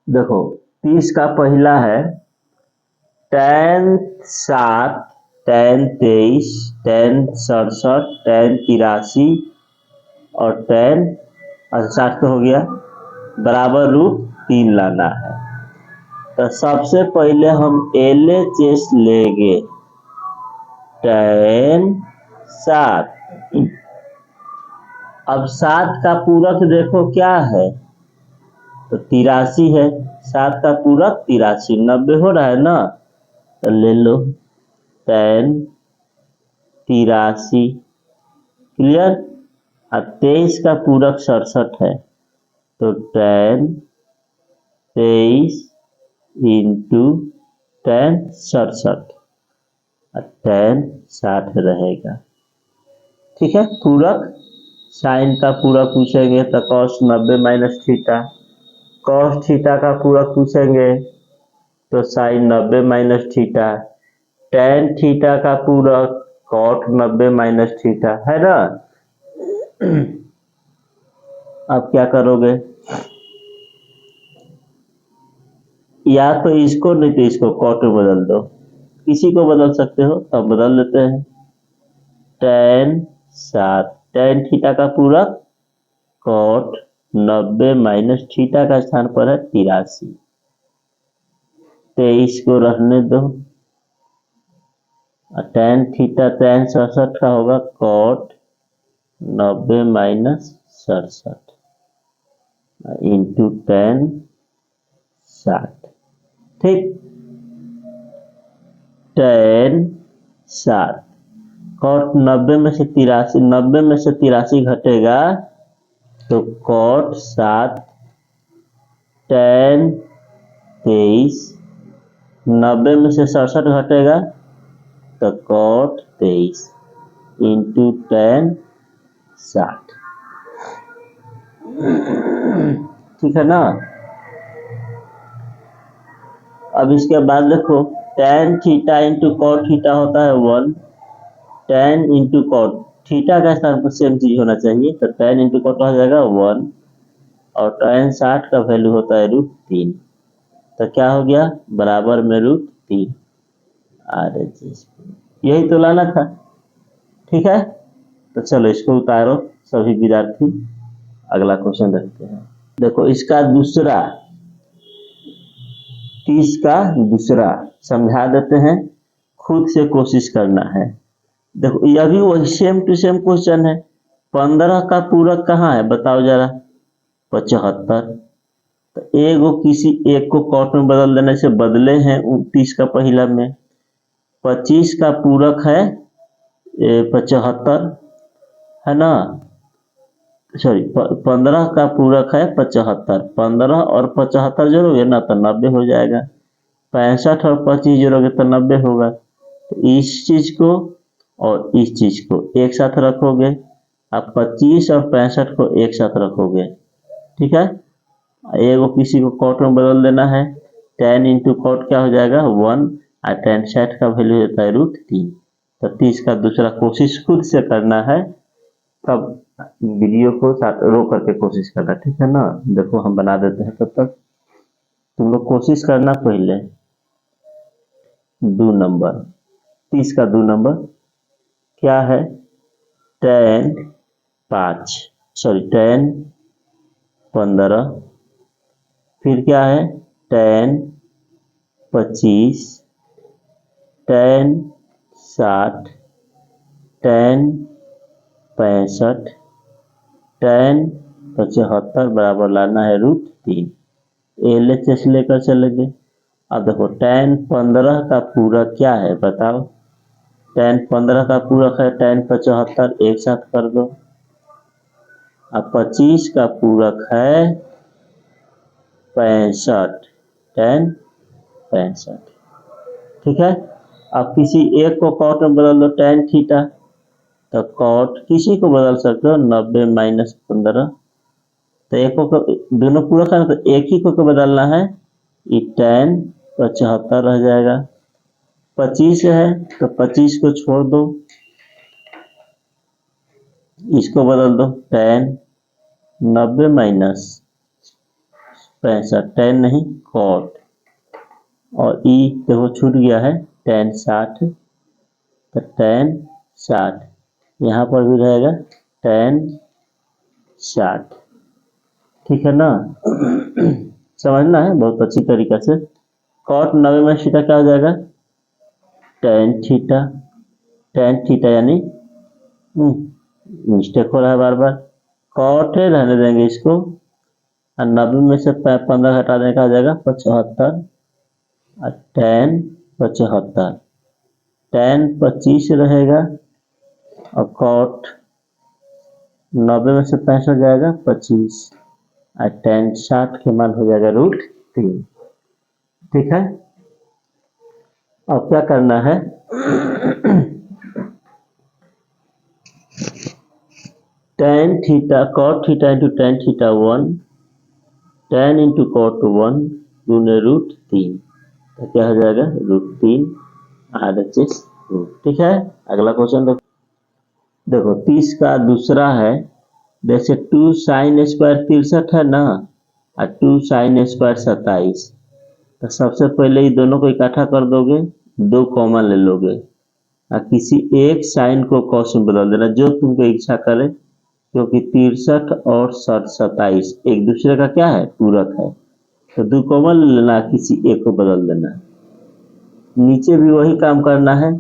देखो 30 का पहला है tan 7, tan 23, tan 67, tan 83 और tan 60 तो हो गया बराबर √3 लाना है। तो सबसे पहले हम LHS लेंगे tan 7। अब 7 का पूरक देखो क्या है, तो 83 है। 7 का पूरक 83, 90 हो रहा है ना, तो ले लो tan 83। क्लियर। अब 23 का पूरक 67 है, तो tan 23 इंटू tan 67 और tan 60 रहेगा। ठीक है। पूरक साइन का पूरक पूछेंगे तो cos 90 minus theta, cos theta का पूरक पूछेंगे तो sine 90 minus theta, tan theta का पूरक cot 90 माइनस थीटा है ना। अब क्या करोगे, या तो इसको नहीं तो इसको cot में बदल दो, किसी को बदल सकते हो, अब बदल देते हैं। tan 7, tan थीटा का पूरक cot 90 माइनस थीटा का स्थान पर है 83, 23 को रहने दो। tan थीटा tan 67 का होगा cot 90 माइनस 67 इंटू tan 60। ठीक। tan 7 cot 90 में से 83, 90 में से 83 घटेगा तो cot 7 tan 23, 90 में से 67 घटेगा तो cot 23 इंटू tan 60। ठीक है ना। अब इसके बाद देखो tan theta into cot theta होता है 1, tan इंटू cot थीटा का स्थान पर सेम चीज होना चाहिए, तो tan इंटू cot हो जाएगा 1 और tan 60 का वैल्यू होता है √3, तो क्या हो गया बराबर में √3। यही तो लाना था। ठीक है, तो चलो इसको उतारो सभी विद्यार्थी, अगला क्वेश्चन देखते हैं। देखो इसका दूसरा, 30 का दूसरा समझा देते हैं, खुद से कोशिश करना है। देखो यह भी वही सेम टू सेम क्वेश्चन है। 15 का पूरक कहाँ है बताओ जरा, 75। तो एगो किसी एक को कॉट में बदल देने से बदले हैं 29 का पहला में। 25 का पूरक है 75 है ना, सॉरी 15 का पूरक है 75, 15 और 75 जोड़ोगे ना तो 90 हो जाएगा। 65 और 25 जोड़ोगे तो 90 होगा। तो इस चीज को और इस चीज को एक साथ रखोगे, आप 25 और 65 को एक साथ रखोगे। ठीक है, एगो किसी को कॉट में बदल देना है, tan इंटू कॉट क्या हो जाएगा 1 और tan 60 का वैल्यू होता है √3। तो 30 का दूसरा कोशिश खुद से करना है, तब वीडियो को साथ रोक करके कोशिश करना। ठीक है ना। देखो हम बना देते हैं, तब तक तुम लोग कोशिश करना। पहले 2 नंबर, 30 का 2 नंबर क्या है, tan 5, सॉरी tan 15, फिर क्या है tan 25, tan 60, tan 65, tan 75 बराबर लाना है √3। LHS लेकर चलेंगे। अब देखो tan 15 का पूरक क्या है बताओ, tan 15 का पूरक है tan 75, एक साथ कर दो। अब 25 का पूरक है 65, tan 65। ठीक है, अब किसी एक को कॉट में बदल दो, tan थीटा, तो कॉट किसी को बदल सकते हो 90 माइनस 15, तो एक को दोनों पूरक है तो एक ही को बदलना है, ये tan 75 रह जाएगा। 25 है तो 25 को छोड़ दो, इसको बदल दो tan 90 माइनस 65, tan नहीं cot, और ई देखो छूट गया है tan 60, तो tan 60 यहाँ पर भी रहेगा tan 60, ठीक है ना। समझना है बहुत अच्छी तरीका से। cot 90 में थीटा क्या हो जाएगा, tan थीटा, tan थीटा यानी मिस्टेक हो रहा है बार बार, cot है रहने देंगे इसको, और 90 में से 15 घटा देने का हो जाएगा 75, और tan 75, tan 25 रहेगा, और cot 90 में से 65 हो जाएगा 25, और tan 60 के मान हो जाएगा √3, ठीक है। अब क्या करना है, tan theta cot theta into tan theta 1, tan into cot 1 गुने √3, तो क्या हो जाएगा √3 RHS रूट, ठीक है। अगला क्वेश्चन देखो 30 का दूसरा है, जैसे 2 sin स्क्वायर 63 है ना, और 2 sin स्क्वायर 27, तो सबसे पहले ये दोनों को इकट्ठा कर दोगे, 2 कॉमन ले लोगे, और किसी एक साइन को कॉस में बदल देना जो तुमको इच्छा करे, क्योंकि 63 और 27 एक दूसरे का क्या है, पूरक है, तो 2 कॉमन ले लेना, किसी एक को बदल देना। नीचे भी वही काम करना है,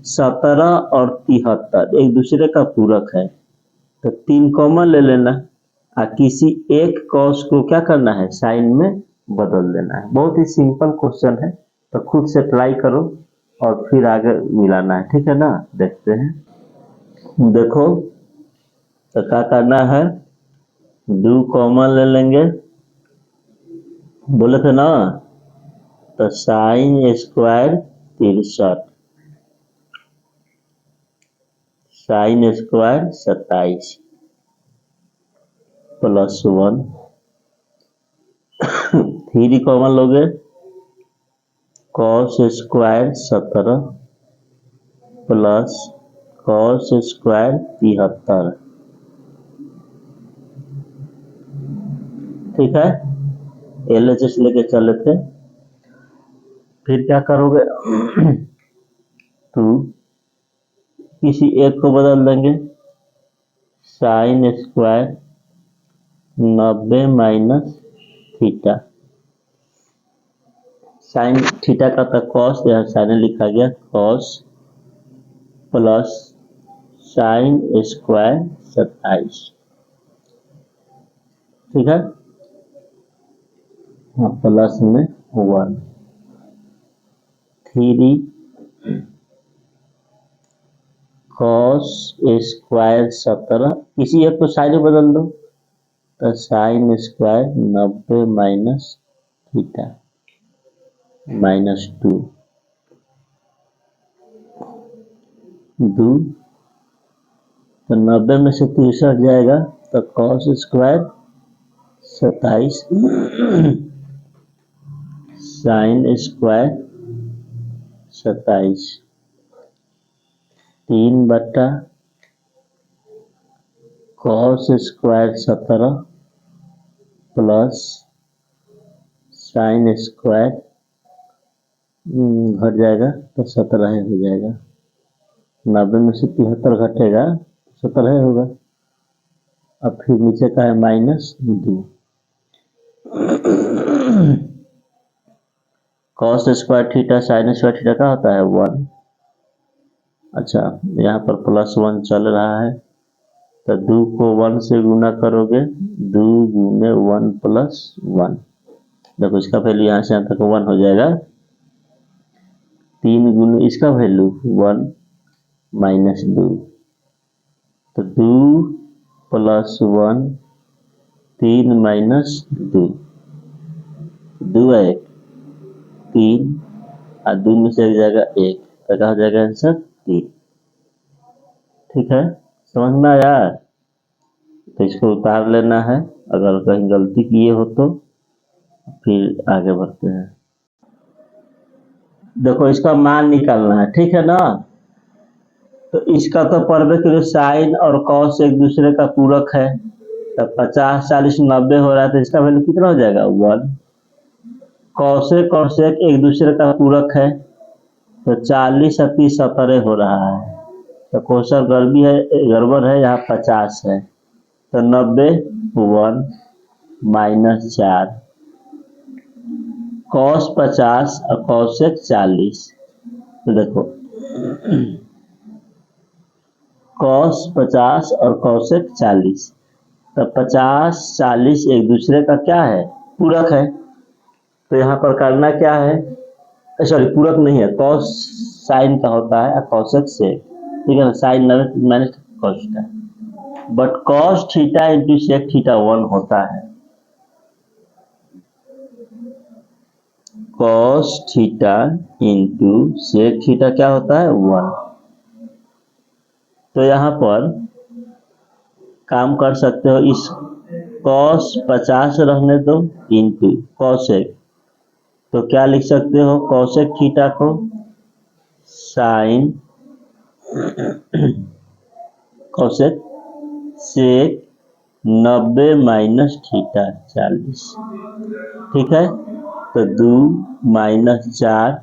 17 और 73 एक दूसरे का पूरक है, तो 3 कॉमन ले लेना, और किसी एक कॉस को क्या करना है, साइन में बदल देना है। बहुत ही सिंपल क्वेश्चन है, तो खुद से ट्राई करो और फिर आगे मिलाना है, ठीक है ना। देखते हैं, देखो तो क्या करना है, 2 कॉमन ले लेंगे, बोले थे ना, तो sine square 63, sine square 27 plus 1, 3 common लोगे, cos square 17 plus cos square 73, ठीक है। LHS लेके चले थे, फिर क्या करोगे, तो किसी एक को बदल देंगे, sine square 90 minus theta, sine theta का था कॉस, यहाँ साइन लिखा गया कॉस, प्लस साइन स्क्वायर 27, ठीक है, हाँ प्लस में 1, 3 cos स्क्वायर 17, किसी एक को साइन में बदल दो, तो साइन स्क्वायर 90 माइनस थीटा -2, 2 तो 90 में से 63 जाएगा, तो cos square 27 sine square 27 3/, cos square 17 plus sine square घट जाएगा, तो 17 हो जाएगा, 90 में से 73 घटेगा, 17 होगा। अब फिर नीचे का है -2, cos square theta sine square theta का होता है 1, अच्छा यहाँ पर +1 चल रहा है, तो 2 को 1 से गुना करोगे, 2 गुने 1 प्लस 1, देखो इसका वैल्यू यहाँ से यहाँ तक 1 हो जाएगा, 3 गुने इसका वैल्यू 1 माइनस 2, तो 2 प्लस 1 3 माइनस 2, 2 है 3, और 2 में से एक जाएगा 1, तो क्या हो जाएगा आंसर 3, ठीक है। समझ में आया, तो इसको उतार लेना है, अगर कहीं गलती किए हो तो फिर आगे बढ़ते हैं। देखो इसका मान निकालना है, ठीक है ना, तो इसका तो पढ़बे करो, साइन और कॉस एक दूसरे का पूरक है, तब 50 40 90 हो रहा है तो इसका वैल्यू कितना हो जाएगा 1। कौशेक और सेक एक दूसरे का पूरक है तो 40 और 30 17 हो रहा है, तो क्वेश्चन गड़बड़ है, यहाँ 50 है तो 90 1 -4 कॉस 50 और कौशेक 40। तो देखो कॉस 50 और कौशेक 40, तो 50 40 एक दूसरे का क्या है पूरक है, तो यहाँ पर करना क्या है, सॉरी पूरक नहीं है, कॉस साइन का होता है और कौशेक से, ठीक है ना, साइन माइनस कॉस का, but cos theta into sec theta 1 होता है, cos theta into sec theta क्या होता है 1। तो यहाँ पर काम कर सकते हो, इस कॉस 50 रहने दो इंटू कॉसेक, तो क्या लिख सकते हो कॉसेक थीटा को sine cosec sec 90 minus theta 40, ठीक है, तो 2 -4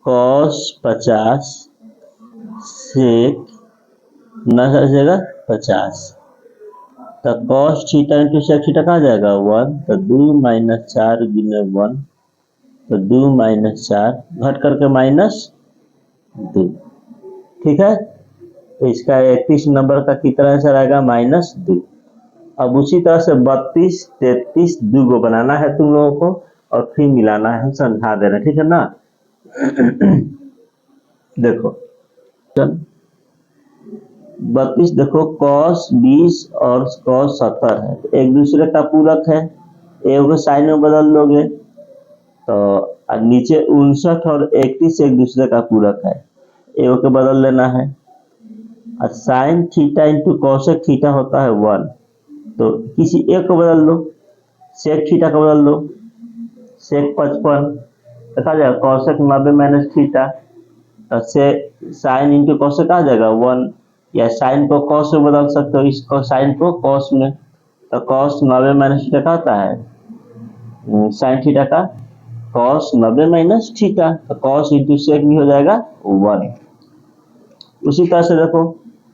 कॉस 50 सेक न जाएगा 50, तो cos theta into sec theta कहाँ जाएगा 1, तो 2 -4 गुने 1, तो 2 -4 घट करके -2, ठीक है, तो इसका 31 नंबर का कितना आंसर आएगा -2। अब उसी तरह से 32 33 2 को बनाना है तुम लोगों को और फिर मिलाना है, हम समझा दे रहे हैं, ठीक है ना। देखो चल 32 देखो cos 20 और cos 70 है, तो एक दूसरे का पूरक है, एक को साइन में बदल दोगे तो नीचे 59 और 31 एक दूसरे का पूरक है, एक को बदल लेना है, और sine theta into cosec theta होता है 1, तो किसी एक को बदल लो, सेक थीटा को बदल लो, सेक 55 देखा जाएगा कॉसेक 90 माइनस थीटा, तो से साइन इंटू कॉसेक आ जाएगा 1, या साइन को कॉस में बदल सकते हो, इसको साइन को कॉस में, तो कॉस 90 माइनस थीटा का आता है साइन थीटा का कॉस 90 माइनस थीटा, तो कॉस इंटू सेक भी हो जाएगा 1। उसी तरह से देखो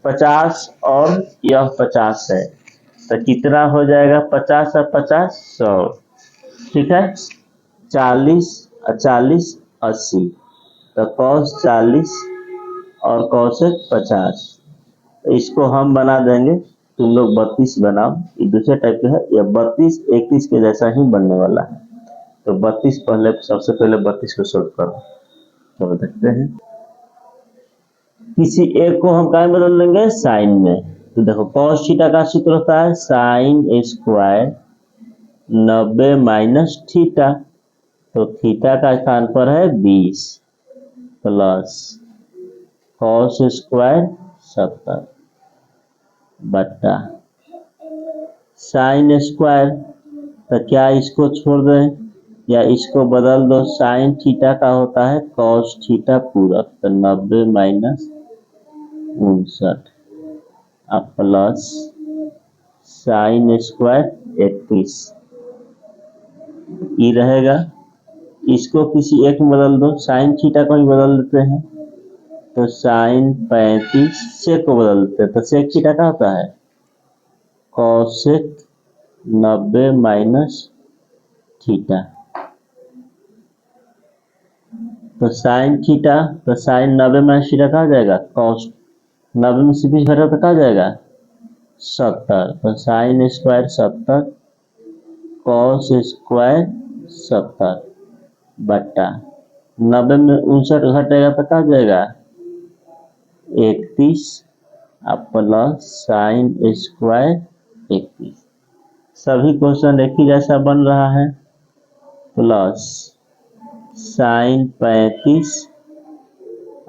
50 और यह 50 है, तो कितना हो जाएगा 50 और 50 100, ठीक है, 40 और 40 80, तो कॉस 40 और कॉसेक 50, इसको हम बना देंगे, तुम लोग 32 बनाओ, ये दूसरे टाइप का है, या 32 31 के जैसा ही बनने वाला है, तो 32 पहले सबसे पहले 32 को सोल्व करो, तो देखते हैं किसी एक को हम क्या बदल लेंगे साइन में, तो देखो कॉस थीटा का सूत्र होता है साइन स्क्वायर 90 माइनस थीटा, तो थीटा का स्थान पर है 20 प्लस कॉस स्क्वायर 70 बट्टा साइन स्क्वायर, तो क्या इसको छोड़ दें या इसको बदल दो, साइन थीटा का होता है कॉस थीटा पूरक, तो 90 माइनस 59 अब प्लस साइन स्क्वायर 31 ये रहेगा, इसको किसी एक में बदल दो, साइन थीटा को ही बदल देते हैं, तो साइन 35 सेक को बदल देते हैं, तो सेक थीटा का होता है कॉसेक 90 माइनस थीटा, तो साइन थीटा, तो साइन 90 माइनस थीटा कहा जाएगा कॉस 90 में से 20 घटा तो कहा जाएगा 70, तो साइन स्क्वायर 70 कॉस स्क्वायर 70 बट्टा 90 में 59 घटेगा तो कहा जाएगा 31 प्लस साइन स्क्वायर 31, सभी क्वेश्चन एक ही जैसा बन रहा है, प्लस साइन 35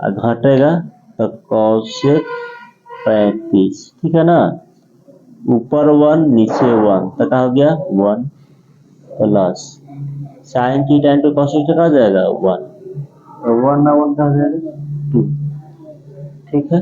घटेगा तो कॉसेक 35, ठीक है ना, ऊपर 1 नीचे 1 तो क्या हो गया 1 plus sine theta into cosec तो कहा जाएगा 1, तो 1 ना 1 कहा जाएगा 2, ठीक है।